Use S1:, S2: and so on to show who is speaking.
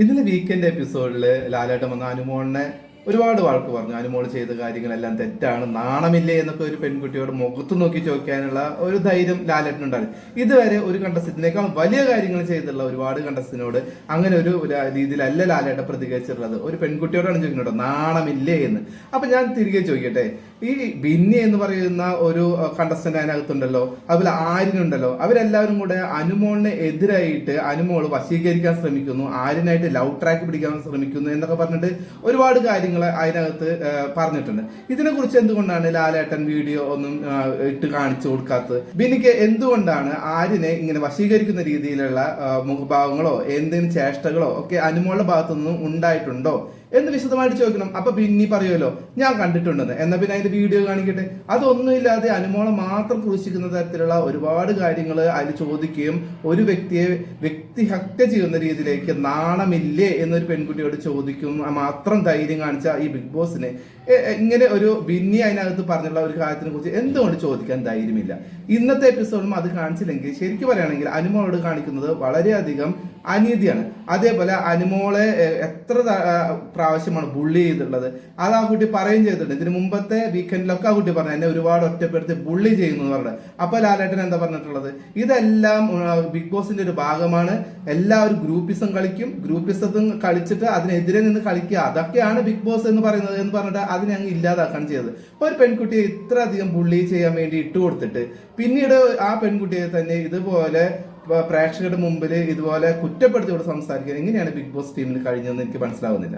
S1: ഇന്നലെ വീക്കെൻഡ് എപ്പിസോഡിൽ ലാലേട്ടൻ വന്ന അനുമോളിനെ ഒരുപാട് വഴക്ക് പറഞ്ഞു. അനുമോൾ ചെയ്ത കാര്യങ്ങളെല്ലാം തെറ്റാണ്, നാണമില്ലേ എന്നൊക്കെ ഒരു പെൺകുട്ടിയോട് മുഖത്ത് നോക്കി ചോദിക്കാനുള്ള ഒരു ധൈര്യം ലാലേട്ടനുണ്ടായിരുന്നു. ഇതുവരെ ഒരു കണ്ടസ്റ്റന്റിനേക്കാൾ വലിയ കാര്യങ്ങൾ ചെയ്തിട്ടുള്ള ഒരുപാട് കണ്ടസ്റ്റന്റിനോട് അങ്ങനെ ഒരു രീതിയിലല്ല ലാലേട്ടൻ പ്രതികരിച്ചിട്ടുള്ളത്. ഒരു പെൺകുട്ടിയോടാണ് ചോദിക്കുന്നത് നാണമില്ലേ എന്ന്. അപ്പൊ ഞാൻ തിരികെ ചോദിക്കട്ടെ, ഈ ബിന്നി എന്ന് പറയുന്ന ഒരു കണ്ടസ്റ്റന്റ് അതിനകത്തുണ്ടല്ലോ, അതുപോലെ ആര്യനുണ്ടല്ലോ, അവരെല്ലാവരും കൂടെ അനുമോളിനെ എതിരായിട്ട് അനുമോൾ വശീകരിക്കാൻ ശ്രമിക്കുന്നു, ആര്യനായിട്ട് ലവ് ട്രാക്ക് പിടിക്കാൻ ശ്രമിക്കുന്നു എന്നൊക്കെ പറഞ്ഞിട്ട് ഒരുപാട് കാര്യങ്ങൾ അതിനകത്ത് പറഞ്ഞിട്ടുണ്ട്. ഇതിനെക്കുറിച്ച് എന്തുകൊണ്ടാണ് ലാലേട്ടൻ വീഡിയോ ഒന്നും ഇട്ട് കാണിച്ചു കൊടുക്കാത്തത്? ബിന്നിക്ക് എന്തുകൊണ്ടാണ് ആര്യനെ ഇങ്ങനെ വശീകരിക്കുന്ന രീതിയിലുള്ള മുഖഭാവങ്ങളോ എന്തെങ്കിലും ചേഷ്ടകളോ ഒക്കെ അനുമോളുടെ ഭാഗത്തു നിന്നും ഉണ്ടായിട്ടുണ്ടോ എന്ന് വിശദമായിട്ട് ചോദിക്കണം. അപ്പൊ ബിന്നി പറയുമല്ലോ ഞാൻ കണ്ടിട്ടുണ്ടെന്ന്. എന്നാ പിന്നെ അതിന്റെ വീഡിയോ കാണിക്കട്ടെ. അതൊന്നുമില്ലാതെ അനുമോളെ മാത്രം ക്രൂശിക്കുന്ന തരത്തിലുള്ള ഒരുപാട് കാര്യങ്ങൾ അതിൽ ചോദിക്കുകയും ഒരു വ്യക്തി ഹത്യ ചെയ്യുന്ന രീതിയിലേക്ക് നാണമില്ലേ എന്നൊരു പെൺകുട്ടിയോട് ചോദിക്കും മാത്രം ധൈര്യം കാണിച്ച ഈ ബിഗ് ബോസിനെ ഇങ്ങനെ ഒരു ബിന്നി അതിനകത്ത് പറഞ്ഞുള്ള ഒരു കാര്യത്തിനെ കുറിച്ച് എന്തുകൊണ്ട് ചോദിക്കാൻ ധൈര്യമില്ല? ഇന്നത്തെ എപ്പിസോഡും അത് കാണിച്ചില്ലെങ്കിൽ ശരിക്കും പറയുകയാണെങ്കിൽ അനുമോളോട് കാണിക്കുന്നത് വളരെയധികം അനീതിയാണ്. അതേപോലെ അനുമോളെ എത്ര പ്രാവശ്യമാണ് ബുള്ളി ചെയ്തിട്ടുള്ളത് അത് ആ കുട്ടി പറയുകയും ചെയ്തിട്ടുണ്ട്. ഇതിന് മുമ്പത്തെ വീക്കെൻഡിലൊക്കെ ആ കുട്ടി പറഞ്ഞു എന്നെ ഒരുപാട് ഒറ്റപ്പെടുത്തി ബുള്ളി ചെയ്യുന്നു എന്ന് പറഞ്ഞത്. അപ്പൊ ലാലേട്ടൻ എന്താ പറഞ്ഞിട്ടുള്ളത്? ഇതെല്ലാം ബിഗ് ബോസിന്റെ ഒരു ഭാഗമാണ്, എല്ലാവരും ഗ്രൂപ്പിസം കളിക്കും, ഗ്രൂപ്പിസത്തും കളിച്ചിട്ട് അതിനെതിരെ നിന്ന് കളിക്കുക, അതൊക്കെയാണ് ബിഗ് ബോസ് എന്ന് പറയുന്നത് എന്ന് പറഞ്ഞിട്ട് അതിനെ അങ്ങ് ഇല്ലാതാക്കാൻ ചെയ്തത്. ഒരു പെൺകുട്ടിയെ ഇത്ര അധികം ബുള്ളി ചെയ്യാൻ വേണ്ടി ഇട്ടുകൊടുത്തിട്ട് പിന്നീട് ആ പെൺകുട്ടിയെ തന്നെ ഇതുപോലെ പ്രേക്ഷകരുടെ മുമ്പിൽ ഇതുപോലെ കുറ്റപ്പെടുത്തിയോട് സംസാരിക്കാൻ എങ്ങനെയാണ് ബിഗ് ബോസ് ടീമിന് കഴിഞ്ഞതെന്ന് എനിക്ക് മനസ്സിലാവുന്നില്ല.